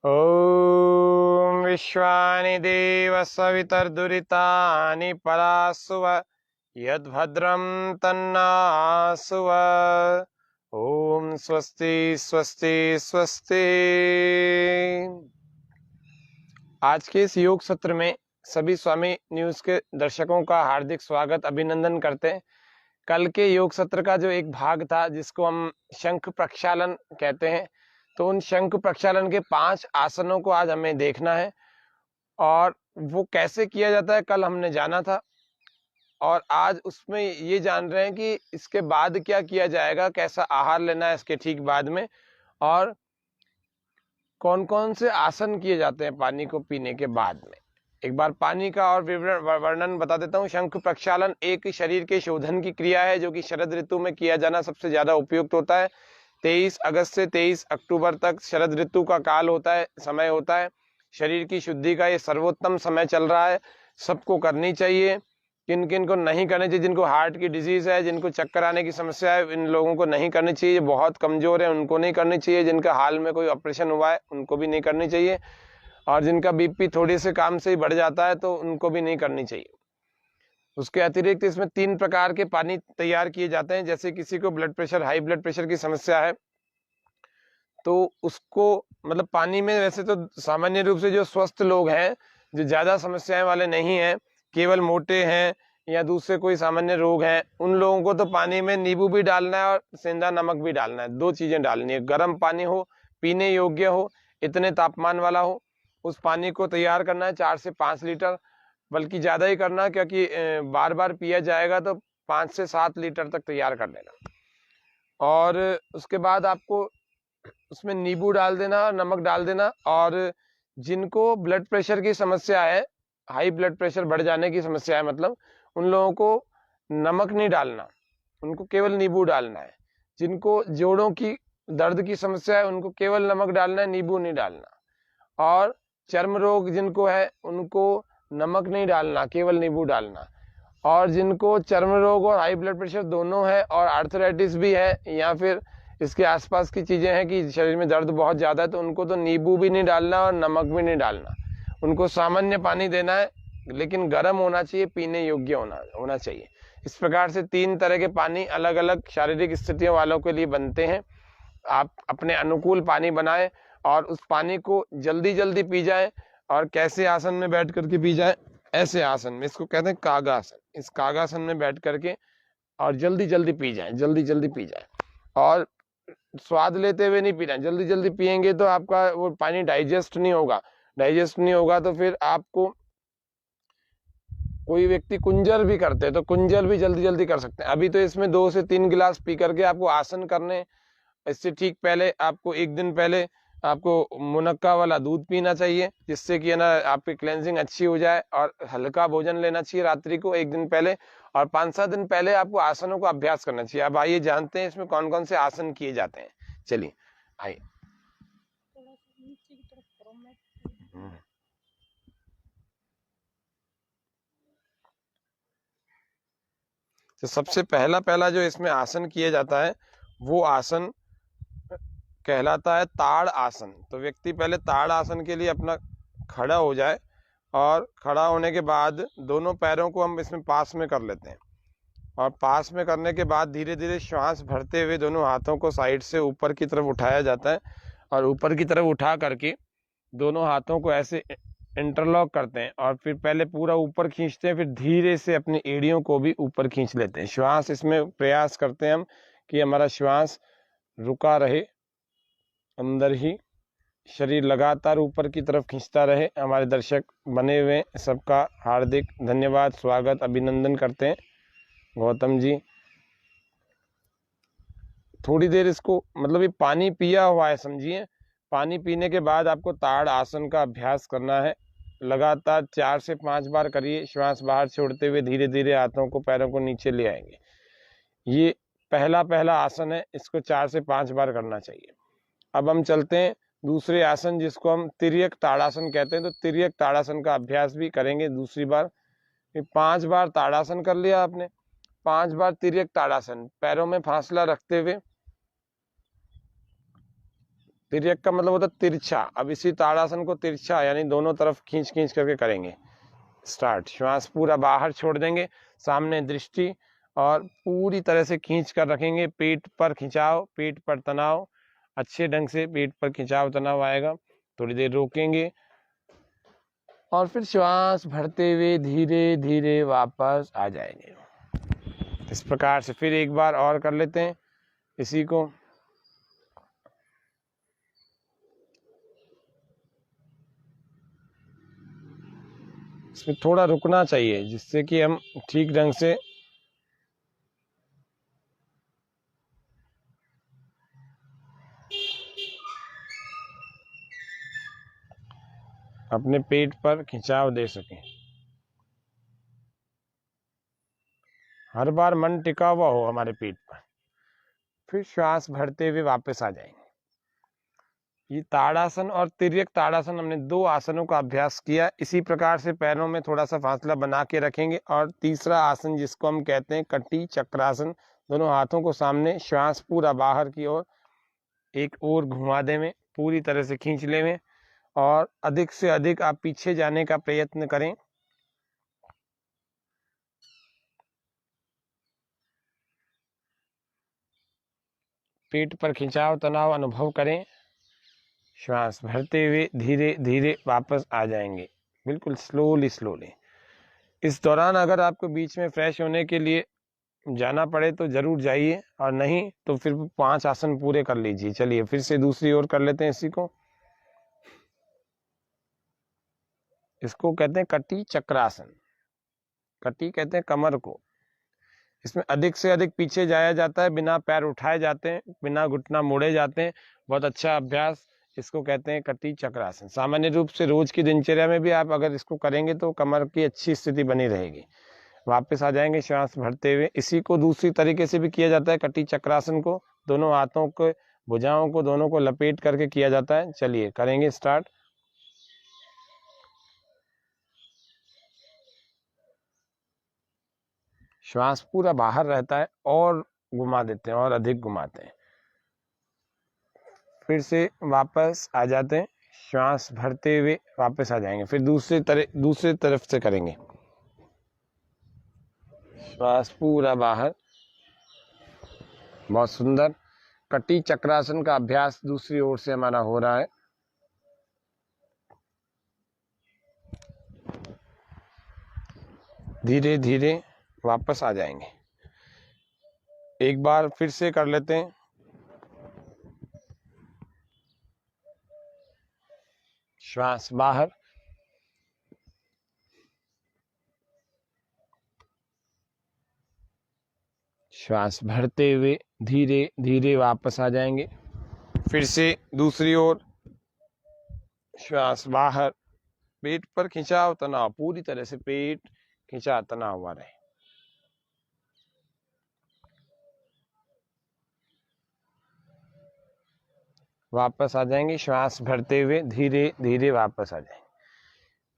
ॐ विश्वानि देव सवितर्दुरितानि परासुव यद्भद्रं तन्नासुव। ओम स्वस्ति स्वस्ति स्वस्ति। आज के इस योग सत्र में सभी स्वामी न्यूज के दर्शकों का हार्दिक स्वागत अभिनंदन करते हैं। कल के योग सत्र का जो एक भाग था जिसको हम शंख प्रक्षालन कहते हैं, तो उन शंख प्रक्षालन के 5 आसनों को आज हमें देखना है और वो कैसे किया जाता है कल हमने जाना था, और आज उसमें ये जान रहे हैं कि इसके बाद क्या किया जाएगा, कैसा आहार लेना है इसके ठीक बाद में, और कौन कौन से आसन किए जाते हैं पानी को पीने के बाद में। एक बार पानी का और वर्णन बता देता हूँ। शंख प्रक्षालन एक शरीर के शोधन की क्रिया है जो कि शरद ऋतु में किया जाना सबसे ज्यादा उपयुक्त होता है। 23 अगस्त से 23 अक्टूबर तक शरद ऋतु का काल होता है, समय होता है। शरीर की शुद्धि का ये सर्वोत्तम समय चल रहा है, सबको करनी चाहिए। किन किन को नहीं करनी चाहिए? जिनको हार्ट की डिजीज है, जिनको चक्कर आने की समस्या है, इन लोगों को नहीं करनी चाहिए। बहुत कमजोर है उनको नहीं करनी चाहिए। जिनका हाल में कोई ऑपरेशन हुआ है उनको भी नहीं करनी चाहिए, और जिनका बीपी थोड़े से काम से ही बढ़ जाता है तो उनको भी नहीं करनी चाहिए। उसके अतिरिक्त इसमें 3 प्रकार के पानी तैयार किए जाते हैं। जैसे किसी को blood pressure, high blood pressure की समस्या है तो उसको मतलब पानी में, वैसे तो सामान्य रूप से जो स्वस्थ लोग हैं, जो ज्यादा समस्याएं वाले नहीं हैं, केवल मोटे हैं या दूसरे कोई सामान्य रोग हैं, उन लोगों को तो पानी में नींबू भी डालना है और सेंधा नमक भी डालना है। 2 चीजें डालनी है। गर्म पानी हो, पीने योग्य हो, इतने तापमान वाला हो, उस पानी को तैयार करना है 4 से 5 लीटर, बल्कि ज्यादा ही करना है क्योंकि बार बार पिया जाएगा तो 5 से 7 लीटर तक तैयार कर लेना। और उसके बाद आपको उसमें नींबू डाल देना, नमक डाल देना। और जिनको ब्लड प्रेशर की समस्या है, हाई ब्लड प्रेशर बढ़ जाने की समस्या है, मतलब उन लोगों को नमक नहीं डालना, उनको केवल नींबू डालना है। जिनको जोड़ों की दर्द की समस्या है उनको केवल नमक डालना है, नींबू नहीं डालना। और चर्म रोग जिनको है उनको नमक नहीं डालना, केवल नींबू डालना। और जिनको चर्म रोग और हाई ब्लड प्रेशर दोनों है और आर्थराइटिस भी है, या फिर इसके आसपास की चीजें हैं कि शरीर में दर्द बहुत ज्यादा है, तो उनको तो नींबू भी नहीं डालना और नमक भी नहीं डालना। उनको सामान्य पानी देना है, लेकिन गर्म होना चाहिए, पीने योग्य होना चाहिए। इस प्रकार से 3 तरह के पानी अलग अलग शारीरिक स्थितियों वालों के लिए बनते हैं। आप अपने अनुकूल पानी बनाएं और उस पानी को जल्दी जल्दी पी जाएं। और कैसे आसन में बैठ करके पी जाएं? ऐसे आसन में, इसको कहते हैं कागासन। इस कागासन में बैठ करके और जल्दी जल्दी पी जाएं, जल्दी जल्दी पी जाएं। और स्वाद लेते हुए नहीं पीना। जल्दी जल्दी पिएंगे तो आपका वो पानी डाइजेस्ट नहीं होगा। डाइजेस्ट नहीं होगा तो फिर आपको, कोई व्यक्ति कुंजल भी करते हैं तो कुंजल भी जल्दी जल्दी कर सकते हैं। अभी तो इसमें 2 से 3 गिलास पी करके आपको आसन करने, इससे ठीक पहले आपको 1 दिन पहले आपको मुनक्का वाला दूध पीना चाहिए, जिससे कि ना आपकी क्लेंजिंग अच्छी हो जाए। और हल्का भोजन लेना चाहिए रात्रि को 1 दिन पहले, और 5-7 दिन पहले आपको आसनों का अभ्यास करना चाहिए। अब आइए जानते हैं इसमें कौन कौन से आसन किए जाते हैं। चलिए आइए। तो सबसे पहला जो इसमें आसन किया जाता है वो आसन कहलाता है ताड़ आसन। तो व्यक्ति पहले ताड़ आसन के लिए अपना खड़ा हो जाए, और खड़ा होने के बाद दोनों पैरों को हम इसमें पास में कर लेते हैं। और पास में करने के बाद धीरे धीरे श्वास भरते हुए दोनों हाथों को साइड से ऊपर की तरफ उठाया जाता है, और ऊपर की तरफ उठा करके दोनों हाथों को ऐसे इंटरलॉक करते हैं, और फिर पहले पूरा ऊपर खींचते हैं, फिर धीरे से अपनी एड़ियों को भी ऊपर खींच लेते हैं। श्वास इसमें प्रयास करते हैं हम कि हमारा श्वास रुका रहे, अंदर ही शरीर लगातार ऊपर की तरफ खींचता रहे। हमारे दर्शक बने हुए सबका हार्दिक धन्यवाद, स्वागत, अभिनंदन करते हैं। गौतम जी, थोड़ी देर इसको, मतलब ये पानी पिया हुआ है समझिए। पानी पीने के बाद आपको ताड़ आसन का अभ्यास करना है। लगातार 4 से 5 बार करिए। श्वास बाहर छोड़ते हुए धीरे धीरे हाथों को, पैरों को नीचे ले आएंगे। ये पहला आसन है, इसको 4 से 5 बार करना चाहिए। अब हम चलते हैं दूसरे आसन, जिसको हम तिर्यक ताड़ासन कहते हैं। तो तिर्यक ताड़ासन का अभ्यास भी करेंगे दूसरी बार। 5 बार ताड़ासन कर लिया आपने, 5 बार तिर्यक ताड़ासन, पैरों में फासला रखते हुए तिर्यक का मतलब होता है तिरछा। अब इसी ताड़ासन को तिरछा यानी दोनों तरफ खींच खींच करके करेंगे। स्टार्ट। श्वास पूरा बाहर छोड़ देंगे, सामने दृष्टि, और पूरी तरह से खींच कर रखेंगे। पेट पर खिंचाव, पेट पर तनाव, अच्छे ढंग से पेट पर खिंचाव तनाव आएगा। थोड़ी देर रोकेंगे और फिर श्वास भरते हुए धीरे धीरे वापस आ जाएंगे। इस प्रकार से फिर एक बार और कर लेते हैं इसी को। इसमें थोड़ा रुकना चाहिए जिससे कि हम ठीक ढंग से अपने पेट पर खिंचाव दे सकें। हर बार मन टिका हुआ हो हमारे पेट पर। फिर श्वास भरते हुए वापस आ जाएंगे। ये ताड़ासन और तिर्यक ताड़ासन हमने 2 आसनों का अभ्यास किया। इसी प्रकार से पैरों में थोड़ा सा फासला बना के रखेंगे। और तीसरा आसन जिसको हम कहते हैं कटी चक्रासन, दोनों हाथों को सामने, श्वास पूरा बाहर की ओर एक ओर घुमा देवें, पूरी तरह से खींच लेवें और अधिक से अधिक आप पीछे जाने का प्रयत्न करें। पेट पर खिंचाव तनाव अनुभव करें। श्वास भरते हुए धीरे धीरे वापस आ जाएंगे, बिल्कुल स्लोली स्लोली। इस दौरान अगर आपको बीच में फ्रेश होने के लिए जाना पड़े तो जरूर जाइए, और नहीं तो फिर 5 आसन पूरे कर लीजिए। चलिए फिर से दूसरी ओर कर लेते हैं इसी को। इसको कहते हैं कटी चक्रासन। कटी कहते हैं कमर को। इसमें अधिक से अधिक पीछे जाया जाता है, बिना पैर उठाए जाते हैं, बिना घुटना मोड़े जाते हैं। बहुत अच्छा अभ्यास, इसको कहते हैं कटी चक्रासन। सामान्य रूप से रोज की दिनचर्या में भी आप अगर इसको करेंगे तो कमर की अच्छी स्थिति बनी रहेगी। वापस आ जाएंगे श्वास भरते हुए। इसी को दूसरी तरीके से भी किया जाता है कटी चक्रासन को। दोनों हाथों को, भुजाओं को दोनों को लपेट करके किया जाता है। चलिए करेंगे स्टार्ट। श्वास पूरा बाहर रहता है और घुमा देते हैं और अधिक घुमाते हैं। फिर से वापस आ जाते हैं, श्वास भरते हुए वापस आ जाएंगे। फिर दूसरी तरफ से करेंगे। श्वास पूरा बाहर। बहुत सुंदर। कटी चक्रासन का अभ्यास दूसरी ओर से हमारा हो रहा है। धीरे धीरे वापस आ जाएंगे। एक बार फिर से कर लेते हैं। श्वास बाहर। श्वास भरते हुए धीरे धीरे वापस आ जाएंगे। फिर से दूसरी ओर। श्वास बाहर। पेट पर खिंचाव तनाव, पूरी तरह से पेट खिंचा तनाव हुआ रहे। वापस आ जाएंगे श्वास भरते हुए, धीरे धीरे वापस आ जाएंगे।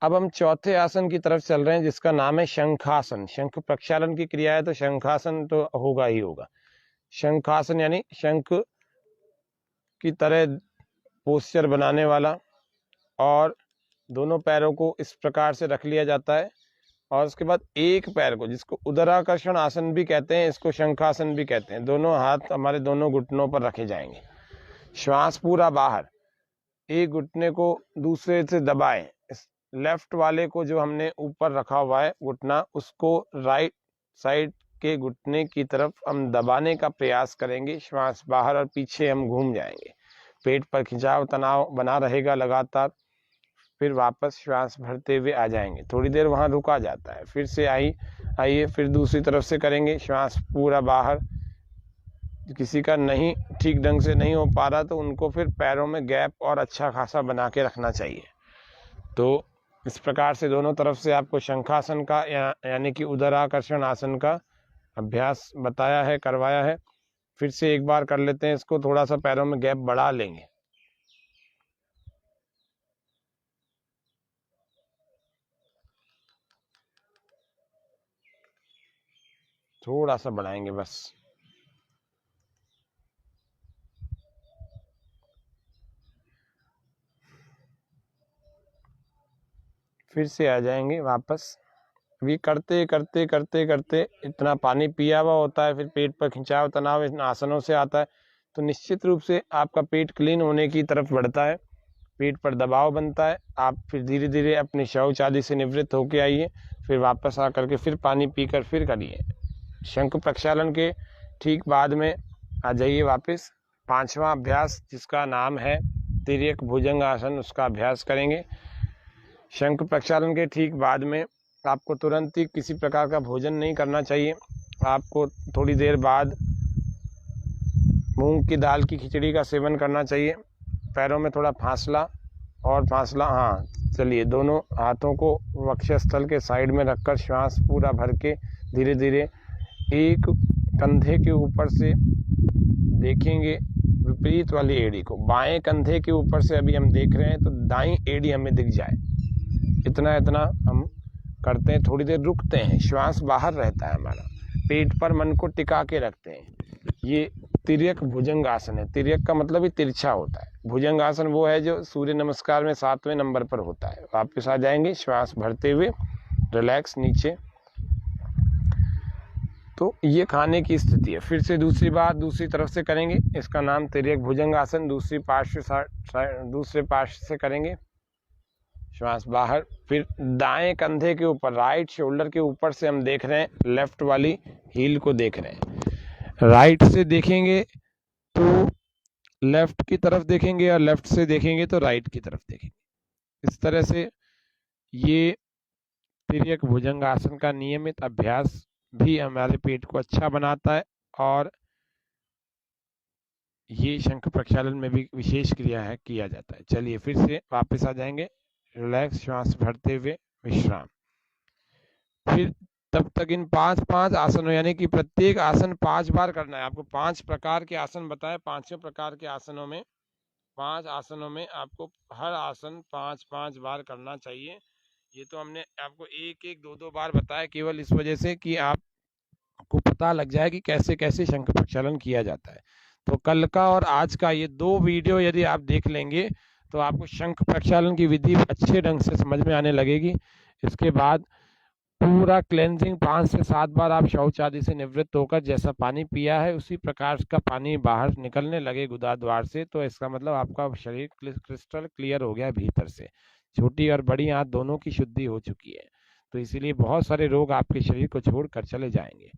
अब हम चौथे आसन की तरफ चल रहे हैं जिसका नाम है शंखासन। शंख प्रक्षालन की क्रिया है तो शंखासन तो होगा ही होगा। शंखासन यानी शंख की तरह पोस्चर बनाने वाला, और दोनों पैरों को इस प्रकार से रख लिया जाता है। और उसके बाद एक पैर को, जिसको उदराकर्षण आसन भी कहते हैं, इसको शंखासन भी कहते हैं, दोनों हाथ हमारे दोनों घुटनों पर रखे जाएंगे। श्वास पूरा बाहर। एक घुटने को दूसरे से दबाएं। इस लेफ्ट वाले को जो हमने ऊपर रखा हुआ है घुटना, उसको राइट साइड के घुटने की तरफ हम दबाने का प्रयास करेंगे। श्वास बाहर और पीछे हम घूम जाएंगे। पेट पर खिंचाव तनाव बना रहेगा लगातार। फिर वापस श्वास भरते हुए आ जाएंगे। थोड़ी देर वहां रुका जाता है। फिर से आइए फिर दूसरी तरफ से करेंगे। श्वास पूरा बाहर। किसी का नहीं ठीक ढंग से नहीं हो पा रहा तो उनको फिर पैरों में गैप और अच्छा खासा बना के रखना चाहिए। तो इस प्रकार से दोनों तरफ से आपको शंखासन का यानी कि उदराकर्षण आसन का अभ्यास बताया है, करवाया है। फिर से एक बार कर लेते हैं इसको। थोड़ा सा पैरों में गैप बढ़ा लेंगे। थोड़ा सा बढ़ाएंगे बस। फिर से आ जाएंगे वापस। भी करते करते करते करते इतना पानी पिया हुआ होता है, फिर पेट पर खिंचाव तनाव इन आसनों से आता है, तो निश्चित रूप से आपका पेट क्लीन होने की तरफ बढ़ता है, पेट पर दबाव बनता है। आप फिर धीरे धीरे अपने शौच आदि से निवृत्त होकर आइए, फिर वापस आकर के फिर पानी पीकर फिर करिए। शंख प्रक्षालन के ठीक बाद में आ जाइए वापस। 5वां अभ्यास जिसका नाम है तिर्यक भुजंग आसन, उसका अभ्यास करेंगे। शंख प्रक्षालन के ठीक बाद में आपको तुरंत ही किसी प्रकार का भोजन नहीं करना चाहिए। आपको थोड़ी देर बाद मूंग की दाल की खिचड़ी का सेवन करना चाहिए। पैरों में थोड़ा फासला हाँ, चलिए दोनों हाथों को वक्षस्थल के साइड में रखकर श्वास पूरा भर के धीरे धीरे एक कंधे के ऊपर से देखेंगे विपरीत वाली एड़ी को। बाएं कंधे के ऊपर से अभी हम देख रहे हैं तो दाईं एड़ी हमें दिख जाए, इतना इतना हम करते हैं। थोड़ी देर रुकते हैं, श्वास बाहर रहता है हमारा, पेट पर मन को टिका के रखते हैं। ये तिर्यक भुजंग आसन है। तिर्यक का मतलब ही तिरछा होता है। भुजंग आसन वो है जो सूर्य नमस्कार में 7वें नंबर पर होता है। वापस आ जाएंगे श्वास भरते हुए, रिलैक्स नीचे। तो ये खाने की स्थिति है। फिर से दूसरी बार दूसरी तरफ से करेंगे। इसका नाम तिर्यक भुजंग आसन। दूसरे पार्श्व से करेंगे। श्वास बाहर, फिर दाएं कंधे के ऊपर, राइट शोल्डर के ऊपर से हम देख रहे हैं, लेफ्ट वाली हील को देख रहे हैं। राइट से देखेंगे तो लेफ्ट की तरफ देखेंगे और लेफ्ट से देखेंगे तो राइट की तरफ देखेंगे। इस तरह से ये तिर्यक भुजंग आसन का नियमित अभ्यास भी हमारे पेट को अच्छा बनाता है और ये शंख प्रक्षालन में भी विशेष क्रिया है किया जाता है। चलिए फिर से वापस आ जाएंगे, रिलैक्स, श्वास भरते हुए विश्राम। फिर तब तक इन 5 आसनों, यानी कि प्रत्येक आसन 5 बार करना है आपको। 5 प्रकार के आसन बताए। 5 प्रकार के आसनों में 5 आसनों में आपको हर आसन 5 बार करना चाहिए। ये तो हमने आपको 1 2 बार बताया केवल इस वजह से कि आपको पता लग जाए कि कैसे कैसे शंख प्रक्षालन किया जाता है। तो कल का और आज का ये 2 वीडियो यदि आप देख लेंगे तो आपको शंख प्रक्षालन की विधि अच्छे ढंग से समझ में आने लगेगी। इसके बाद पूरा क्लेंजिंग 5 से 7 बार आप शौच आदि से निवृत्त होकर जैसा पानी पिया है उसी प्रकार का पानी बाहर निकलने लगे गुदा द्वार से, तो इसका मतलब आपका शरीर क्रिस्टल क्लियर हो गया भीतर से। छोटी और बड़ी आंत दोनों की शुद्धि हो चुकी है, तो इसीलिए बहुत सारे रोग आपके शरीर को छोड़कर चले जाएंगे।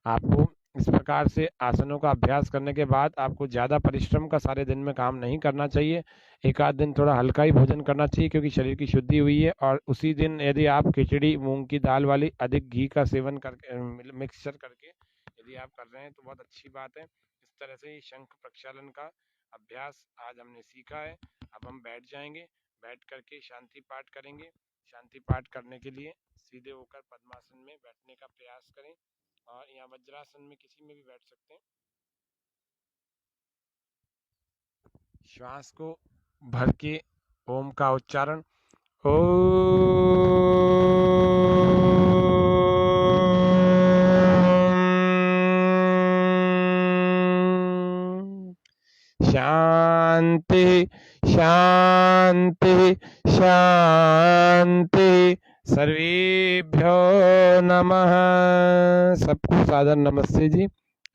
आपको इस प्रकार से आसनों का अभ्यास करने के बाद आपको ज़्यादा परिश्रम का सारे दिन में काम नहीं करना चाहिए। एक आध दिन थोड़ा हल्का ही भोजन करना चाहिए क्योंकि शरीर की शुद्धि हुई है। और उसी दिन यदि आप खिचड़ी, मूंग की दाल वाली अधिक घी का सेवन करके मिक्सचर करके यदि आप कर रहे हैं तो बहुत अच्छी बात है। इस तरह से शंख प्रक्षालन का अभ्यास आज हमने सीखा है। अब हम बैठ जाएंगे, बैठ करके शांति पाठ करेंगे। शांति पाठ करने के लिए सीधे होकर पद्मासन में बैठने का प्रयास करें और यहाँ वज्रासन में किसी में भी बैठ सकते हैं। श्वास को भर के ओम का उच्चारण, ओ शांति शांति शांति। सर्वेभ्यो नमः। सबको सादर नमस्ते जी।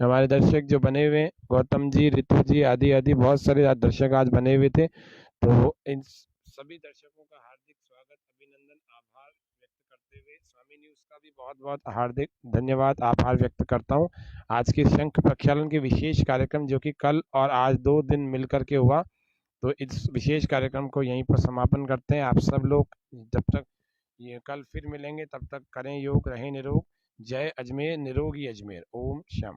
हमारे दर्शक जो बने हुए हैं, गौतम जी, ऋतु जी आदि बहुत सारे दर्शक आज बने हुए थे, तो इन सभी दर्शकों का हार्दिक स्वागत, अभिनंदन, आभार व्यक्त करते हुए स्वामी न्यूज का भी बहुत बहुत हार्दिक धन्यवाद, आभार व्यक्त करता हूं। आज के शंख प्रक्षालन के विशेष कार्यक्रम जो कि कल और आज 2 दिन मिलकर के हुआ, तो इस विशेष कार्यक्रम को यहीं पर समापन करते हैं। आप सब लोग जब तक ये कल फिर मिलेंगे तब तक करें योग, रहें निरोग। जय अजमेर, निरोगी अजमेर। ओम शम।